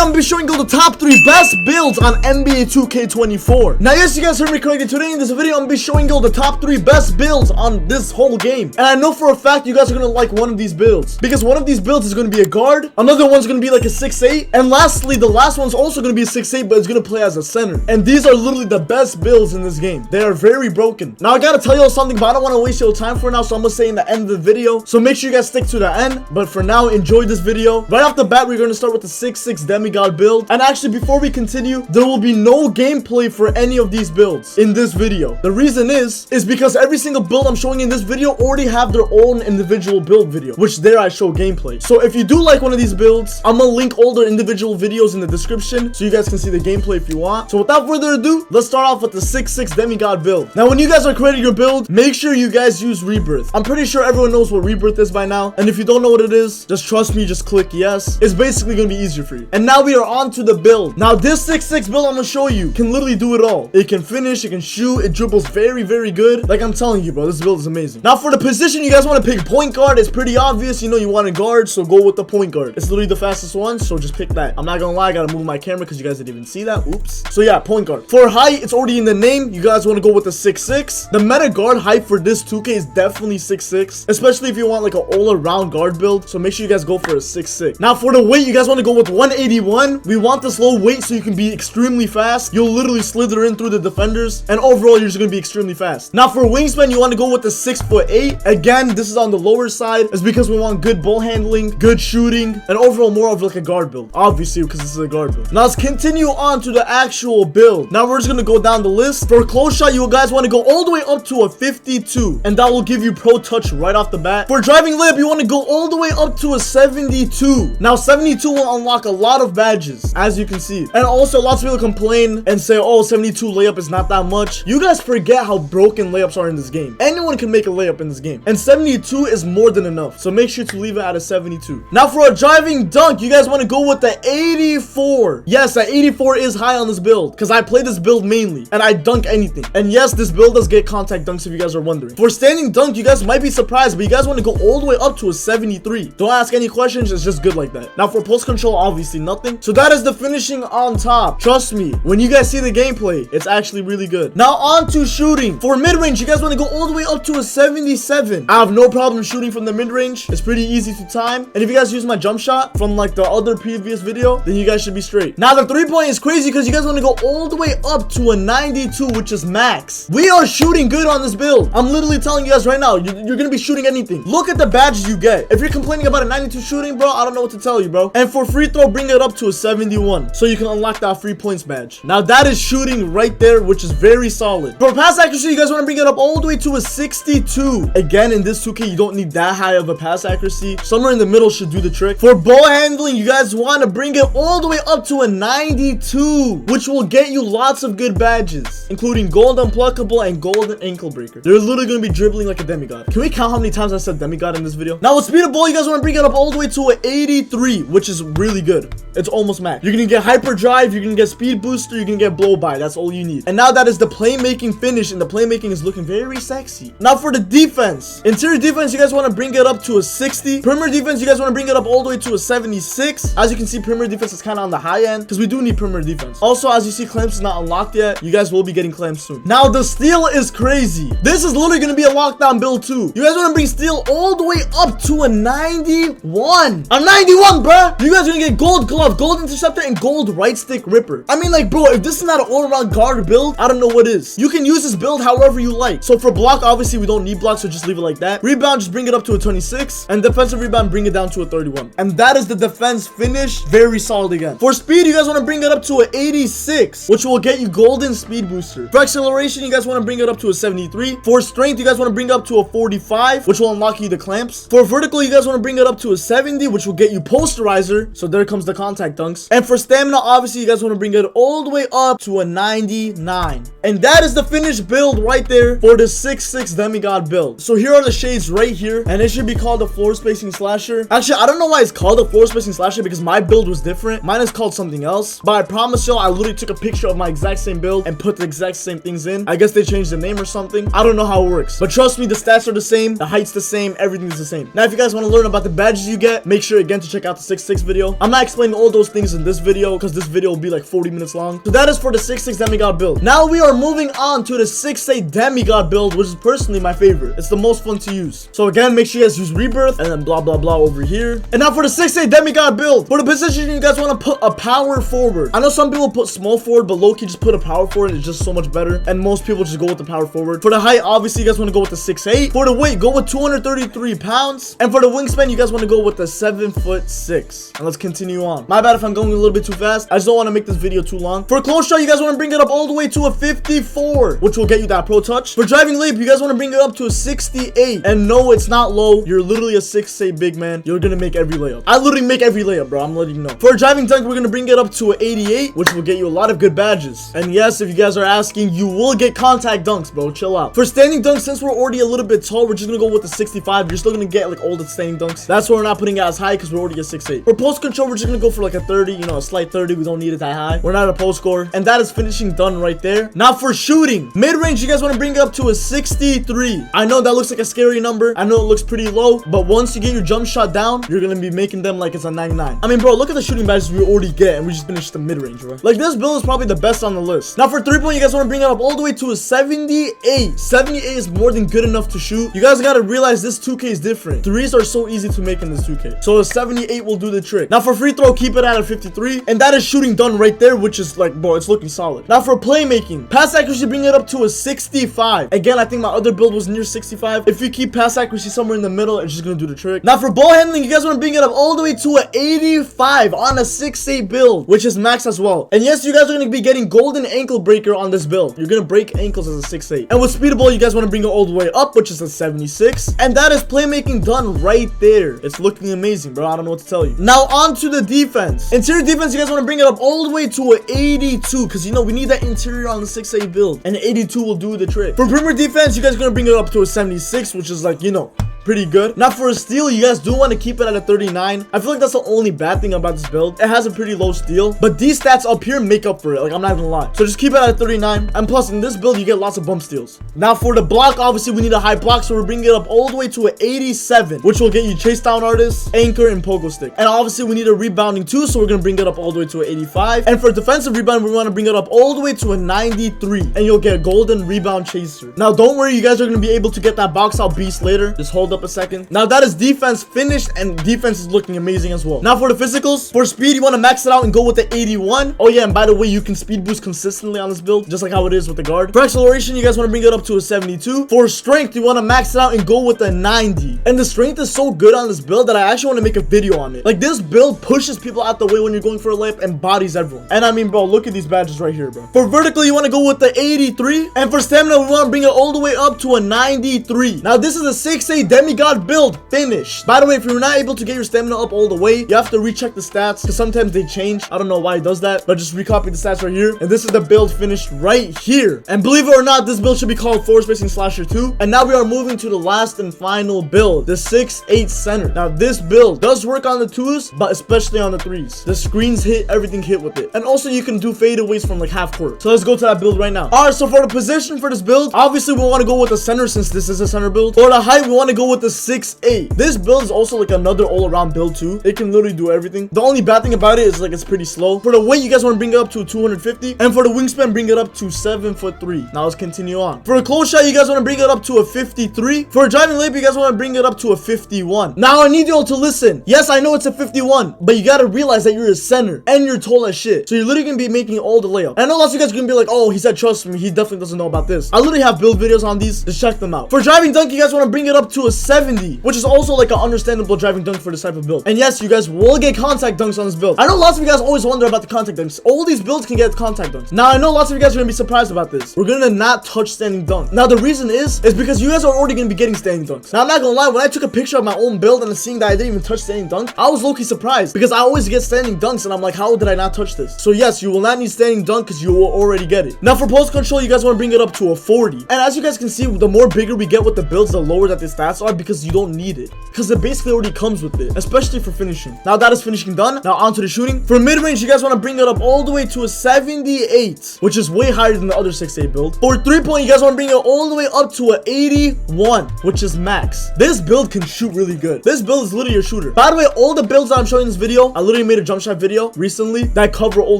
I'm gonna be showing you the top 3 best builds on NBA 2K24. Now, yes, you guys heard me correctly. Today in this video, I'm gonna be showing you the top 3 best builds on this whole game. And I know for a fact you guys are gonna like one of these builds, because one of these builds is gonna be a guard, another one's gonna be like a 6'8", and lastly, the last one's also gonna be a 6'8", but it's gonna play as a center. And these are literally the best builds in this game. They are very broken. Now, I gotta tell you something, but I don't want to waste your time for now, so I'm gonna say in the end of the video. So make sure you guys stick to the end. But for now, enjoy this video. Right off the bat, we're gonna start with the 6'6" demigod build. And actually, before we continue, there will be no gameplay for any of these builds in this video. The reason is because every single build I'm showing in this video already have their own individual build video, which there I show gameplay. So if you do like one of these builds, I'm gonna link all their individual videos in the description so you guys can see the gameplay if you want. So without further ado, let's start off with the 6'6" demigod build. Now, when you guys are creating your build, make sure you guys use rebirth. I'm pretty sure everyone knows what rebirth is by now, and if you don't know what it is, just trust me, just click yes. It's basically gonna be easier for you. And now we are on to the build. Now, this 6'6" build I'm gonna show you can literally do it all. It can finish, it can shoot, it dribbles very, very good. Like I'm telling you, bro, this build is amazing. Now, for the position, you guys want to pick point guard. It's pretty obvious, you know, you want a guard, so go with the point guard. It's literally the fastest one, so just pick that. I'm not gonna lie, I gotta move my camera because you guys didn't even see that. Oops. So yeah, point guard. For height, it's already in the name. You guys want to go with the 6'6". The meta guard height for this 2K is definitely 6'6", especially if you want like an all-around guard build. So make sure you guys go for a 6'6". Now, for the weight, you guys want to go with 181. We want this low weight so you can be extremely fast. You'll literally slither in through the defenders, and overall, you're just gonna be extremely fast. Now, for wingspan, you want to go with the 6'8". Again, this is on the lower side. It's because we want good ball handling, good shooting, and overall more of like a guard build, obviously, because this is a guard build. Now, let's continue on to the actual build. Now, we're just gonna go down the list. For close shot, you guys want to go all the way up to a 52, and that will give you pro touch right off the bat. For driving layup, you want to go all the way up to a 72. Now, 72 will unlock a lot of badges, as you can see. And also, lots of people complain and say, oh, 72 layup is not that much. You guys forget how broken layups are in this game. Anyone can make a layup in this game, and 72 is more than enough. So make sure to leave it at a 72. Now, for a driving dunk, you guys want to go with the 84. Yes, that 84 is high on this build, because I play this build mainly, and I dunk anything. And yes, this build does get contact dunks if you guys are wondering. For standing dunk, you guys might be surprised, but you guys want to go all the way up to a 73. Don't ask any questions, it's just good like that. Now, for post control, obviously nothing. So that is the finishing on top. Trust me, when you guys see the gameplay, it's actually really good. Now, on to shooting. For mid-range, you guys want to go all the way up to a 77. I have no problem shooting from the mid-range. It's pretty easy to time. And if you guys use my jump shot from like the other previous video, then you guys should be straight. Now, the 3-point is crazy because you guys want to go all the way up to a 92, which is max. We are shooting good on this build. I'm literally telling you guys right now, you're gonna be shooting anything. Look at the badges you get. If you're complaining about a 92 shooting, bro, I don't know what to tell you, bro. And for free throw, bring it up to a 71, so you can unlock that free points badge. Now, that is shooting right there, which is very solid. For pass accuracy, you guys want to bring it up all the way to a 62. Again, in this 2K, you don't need that high of a pass accuracy. Somewhere in the middle should do the trick. For ball handling, you guys want to bring it all the way up to a 92, which will get you lots of good badges, including gold unpluckable and golden ankle breaker. They're literally going to be dribbling like a demigod. Can we count how many times I said demigod in this video? Now, with speed of ball, you guys want to bring it up all the way to an 83, which is really good. It's almost max. You're going to get hyper drive, you're going to get speed booster, you're going to get blow by. That's all you need. And now that is the playmaking finish, and the playmaking is looking very sexy. Now, for the defense, interior defense, you guys want to bring it up to a 60. Perimeter defense, you guys want to bring it up all the way to a 76. As you can see, perimeter defense is kind of on the high end because we do need perimeter defense. Also, as you see, clamps is not unlocked yet. You guys will be getting clamps soon. Now, the steal is crazy. This is literally going to be a lockdown build too. You guys want to bring steal all the way up to a 91. A 91, bruh. You guys are going to get gold glove, gold interceptor, and gold right stick ripper. I mean, like, bro, if this is not an all-around guard build, I don't know what is. You can use this build however you like. So for block, obviously we don't need block, so just leave it like that. Rebound, just bring it up to a 26, and defensive rebound, bring it down to a 31. And that is the defense finish. Very solid again. For speed, you guys want to bring it up to an 86, which will get you golden speed booster. For acceleration, you guys want to bring it up to a 73. For strength, you guys want to bring it up to a 45, which will unlock you the clamps. For vertical, you guys want to bring it up to a 70, which will get you posterizer. So there comes the contact dunks. And for stamina, obviously you guys want to bring it all the way up to a 99. And that is the finished build right there for the 6'6" demigod build. So here are the shades right here, and it should be called a floor spacing slasher. Actually, I don't know why it's called a floor spacing slasher because my build was different. Mine is called something else, but I promise y'all, I literally took a picture of my exact same build and put the exact same things in. I guess they changed the name or something. I don't know how it works, but trust me, the stats are the same, the height's the same, everything's the same. Now, if you guys want to learn about the badges you get, make sure again to check out the 6'6" video. I'm not explaining all those things in this video because this video will be like 40 minutes long. So that is for the 6'6 demigod build. Now we are moving on to the 6'8 demigod build, which is personally my favorite. It's the most fun to use. So again, make sure you guys use rebirth and then blah blah blah over here. And now for the 6'8 demigod build, for the position you guys want to put a power forward. I know some people put small forward, but low-key just put a power forward. It's just so much better, and most people just go with the power forward. For the height, obviously you guys want to go with the 6'8. For the weight, go with 233 pounds. And for the wingspan, you guys want to go with the 7'6". And let's continue on. My bad if I'm going a little bit too fast. I just don't want to make this video too long. For a close shot, you guys want to bring it up all the way to a 54, which will get you that pro touch. For driving layup, you guys want to bring it up to a 68. And no, it's not low. You're literally a 6'8 big man. You're gonna make every layup. I literally make every layup, bro. I'm letting you know. For a driving dunk, we're gonna bring it up to an 88, which will get you a lot of good badges. And yes, if you guys are asking, you will get contact dunks, bro. Chill out. For standing dunks, since we're already a little bit tall, we're just gonna go with the 65. You're still gonna get like all the standing dunks. That's why we're not putting it as high, because we're already at 6'8. For post control, we're just gonna go for like a 30, you know, a slight 30. We don't need it that high. We're not a post scorer. And that is finishing done right there. Now for shooting, mid-range, you guys want to bring it up to a 63. I know that looks like a scary number. I know it looks pretty low, but once you get your jump shot down, you're gonna be making them like it's a 99. I mean, bro, look at the shooting badges we already get, and we just finished the mid-range, bro. Like, this build is probably the best on the list. Now for 3-point, you guys want to bring it up all the way to a 78. 78 is more than good enough to shoot. You guys gotta realize this 2K is different. Threes are so easy to make in this 2K. So a 78 will do the trick. Now for free throw, keep it at a 53, and that is shooting done right there, which is like, bro, it's looking solid. Now for playmaking, pass accuracy, bring it up to a 65. Again, I think my other build was near 65. If you keep pass accuracy somewhere in the middle, it's just gonna do the trick. Now for ball handling, you guys want to bring it up all the way to an 85 on a 6'8 build, which is max as well. And yes, you guys are gonna be getting golden ankle breaker on this build. You're gonna break ankles as a 6'8. And with speed ball, you guys want to bring it all the way up, which is a 76. And that is playmaking done right there. It's looking amazing, bro. I don't know what to tell you. Now on to the defense. Interior defense, you guys want to bring it up all the way to an 82, because you know we need that interior on the 6'8 build, and 82 will do the trick. For perimeter defense, you guys are gonna bring it up to a 76, which is like, you know, pretty good. Now for a steal, you guys do want to keep it at a 39. I feel like that's the only bad thing about this build. It has a pretty low steal, but these stats up here make up for it. Like, I'm not gonna lie. So just keep it at a 39. And plus, in this build, you get lots of bump steals. Now for the block, obviously we need a high block, so we're bringing it up all the way to an 87, which will get you chase down artist, anchor, and pogo stick. And obviously we need a rebounding too, so we're gonna bring it up all the way to an 85. And for defensive rebound, we want to bring it up all the way to a 93, and you'll get golden rebound chaser. Now don't worry, you guys are gonna be able to get that box out beast later. Just hold up a second. Now that is defense finished, and defense is looking amazing as well. Now for the physicals, for speed, you want to max it out and go with the 81. Oh yeah, and by the way, you can speed boost consistently on this build, just like how it is with the guard. For acceleration, you guys want to bring it up to a 72. For strength, you want to max it out and go with the 90. And the strength is so good on this build that I actually want to make a video on it. Like, this build pushes people out the way when you're going for a layup and bodies everyone. And I mean, bro, look at these badges right here, bro. For vertical, you want to go with the 83. And for stamina, we want to bring it all the way up to a 93. Now this is a 6'8 demigod build finished. By the way, if you're not able to get your stamina up all the way, you have to recheck the stats, because sometimes they change. I don't know why it does that, but just recopy the stats right here. And this is the build finished right here. And believe it or not, this build should be called forward spacing slasher 2. And now we are moving to the last and final build, the 6'8 center. Now this build does work on the 2s, but especially on the 3s. The screens hit, everything hit with it. And also you can do fadeaways from like half court. So let's go to that build right now. All right, so for the position for this build, obviously we want to go with the center, since this is a center build. For the height, we want to go with the 6'8. This build is also like another all-around build too. It can literally do everything. The only bad thing about it is like it's pretty slow. For the weight, you guys want to bring it up to 250, and for the wingspan, bring it up to 7'3". Now let's continue on. For a close shot, you guys want to bring it up to a 53. For a driving layup, you guys want to bring it up to a 51. Now I need you all to listen. Yes, I know it's a 51, but you gotta realize that you're a center and you're tall as shit, so you're literally gonna be making all the layup. And I know lots of you guys are gonna be like, oh, he said trust me, he definitely doesn't know about this. I literally have build videos on these. Just check them out. For driving dunk, you guys want to bring it up to a 70, which is also like an understandable driving dunk for this type of build. And yes, you guys will get contact dunks on this build. I know lots of you guys always wonder about the contact dunks. All these builds can get contact dunks. Now I know lots of you guys are gonna be surprised about this. We're gonna not touch standing dunk. Now the reason is because you guys are already gonna be getting standing dunks. Now I'm not gonna lie, when I took a picture of my own build and seeing that I didn't even touch standing dunk, I was low-key surprised, because I always get standing dunks and I'm like, how did I not touch this? So yes, you will not need standing dunk because you will already get it. Now for post control, you guys want to bring it up to a 40. And as you guys can see, the more bigger we get with the builds, the lower that the stats are, hard because you don't need it, because it basically already comes with it, especially for finishing. Now that is finishing done. Now on to the shooting. For mid-range, you guys want to bring it up all the way to a 78, which is way higher than the other 6'8 build. For 3-point, you guys want to bring it all the way up to a 81, which is max. This build can shoot really good. This build is literally a shooter. By the way, all the builds that I'm showing in this video, I literally made a jump shot video recently that cover all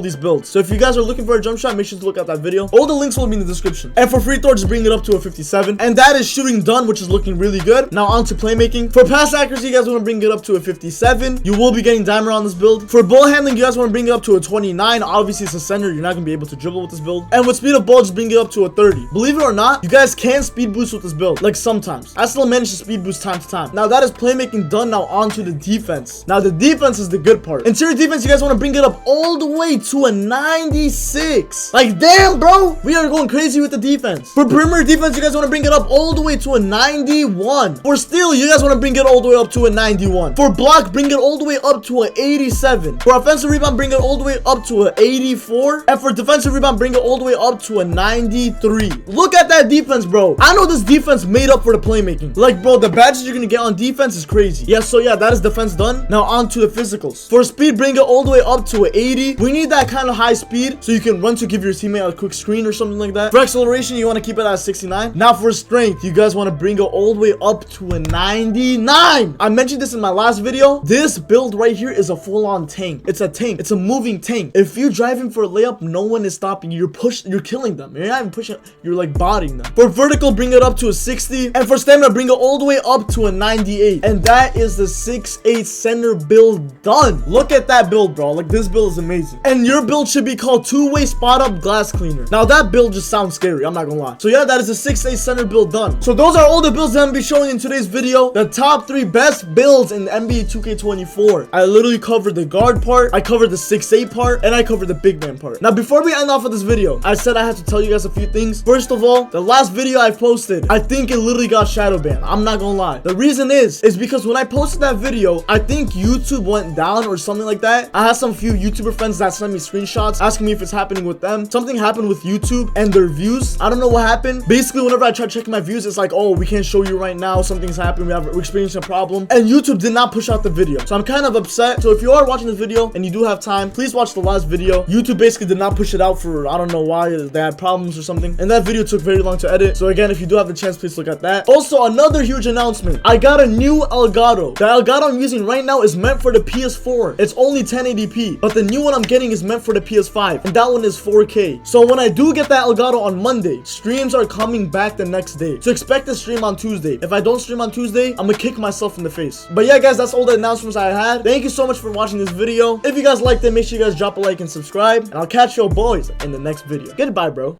these builds. So if you guys are looking for a jump shot, make sure to look at that video. All the links will be in the description. And for free throw, just bring it up to a 57. And that is shooting done, which is looking really good. Now on to playmaking. For pass accuracy, you guys want to bring it up to a 57. You will be getting dimer on this build. For ball handling, you guys want to bring it up to a 29. Obviously, it's a center. You're not going to be able to dribble with this build. And with speed of ball, just bring it up to a 30. Believe it or not, you guys can speed boost with this build. Like sometimes. I still manage to speed boost time to time. Now that is playmaking done. Now on to the defense. Now the defense is the good part. Interior defense, you guys want to bring it up all the way to a 96. Like, damn, bro. We are going crazy with the defense. For perimeter defense, you guys want to bring it up all the way to a 91. For steal, you guys want to bring it all the way up to a 91. For block, bring it all the way up to an 87. For offensive rebound, bring it all the way up to an 84. And for defensive rebound, bring it all the way up to a 93. Look at that defense, bro. I know this defense made up for the playmaking. Like, bro, the badges you're gonna get on defense is crazy. Yeah, so yeah, that is defense done. Now on to the physicals. For speed, bring it all the way up to an 80. We need that kind of high speed so you can run to give your teammate a quick screen or something like that. For acceleration, you want to keep it at 69. Now for strength, you guys want to bring it all the way up to a 99. I mentioned this in my last video. This build right here is a full-on tank. It's a tank. It's a moving tank. If you're driving for a layup, no one is stopping you. You're killing them. You're not even pushing, you're like bodying them. For vertical, bring it up to a 60. And for stamina, bring it all the way up to a 98. And that is the 6'8 center build done. Look at that build, bro. Like, this build is amazing. And your build should be called two-way spot up glass cleaner. Now that build just sounds scary, I'm not gonna lie. So yeah, that is a 6'8 center build done. So those are all the builds that I'm gonna be showing in today's video. The top 3 best builds in NBA 2K24. I literally covered the guard part, I covered the 6'8 part, and I covered the big man part. Now before we end off with this video, I said I had to tell you guys a few things. First of all, the last video I posted, I think it literally got shadow banned. I'm not gonna lie. The reason is because when I posted that video, I think YouTube went down or something like that. I had some few YouTuber friends that sent me screenshots asking me if it's happening with them. Something happened with YouTube and their views. I don't know what happened. Basically, whenever I try checking my views, it's like, oh, we can't show you right now. Something's happened. We're experiencing a problem. And YouTube did not push out the video. So I'm kind of upset. So if you are watching this video and you do have time, please watch the last video. YouTube basically did not push it out for, I don't know why. They had problems or something. And that video took very long to edit. So again, if you do have the chance, please look at that. Also, another huge announcement. I got a new Elgato. The Elgato I'm using right now is meant for the PS4. It's only 1080p. But the new one I'm getting is meant for the PS5. And that one is 4K. So when I do get that Elgato on Monday, streams are coming back the next day. So expect to stream on Tuesday. If I don't stream on Tuesday, I'm gonna kick myself in the face. But yeah, guys, that's all the announcements I had. Thank you so much for watching this video. If you guys liked it, make sure you guys drop a like and subscribe. And I'll catch you boys in the next video. Goodbye, bro.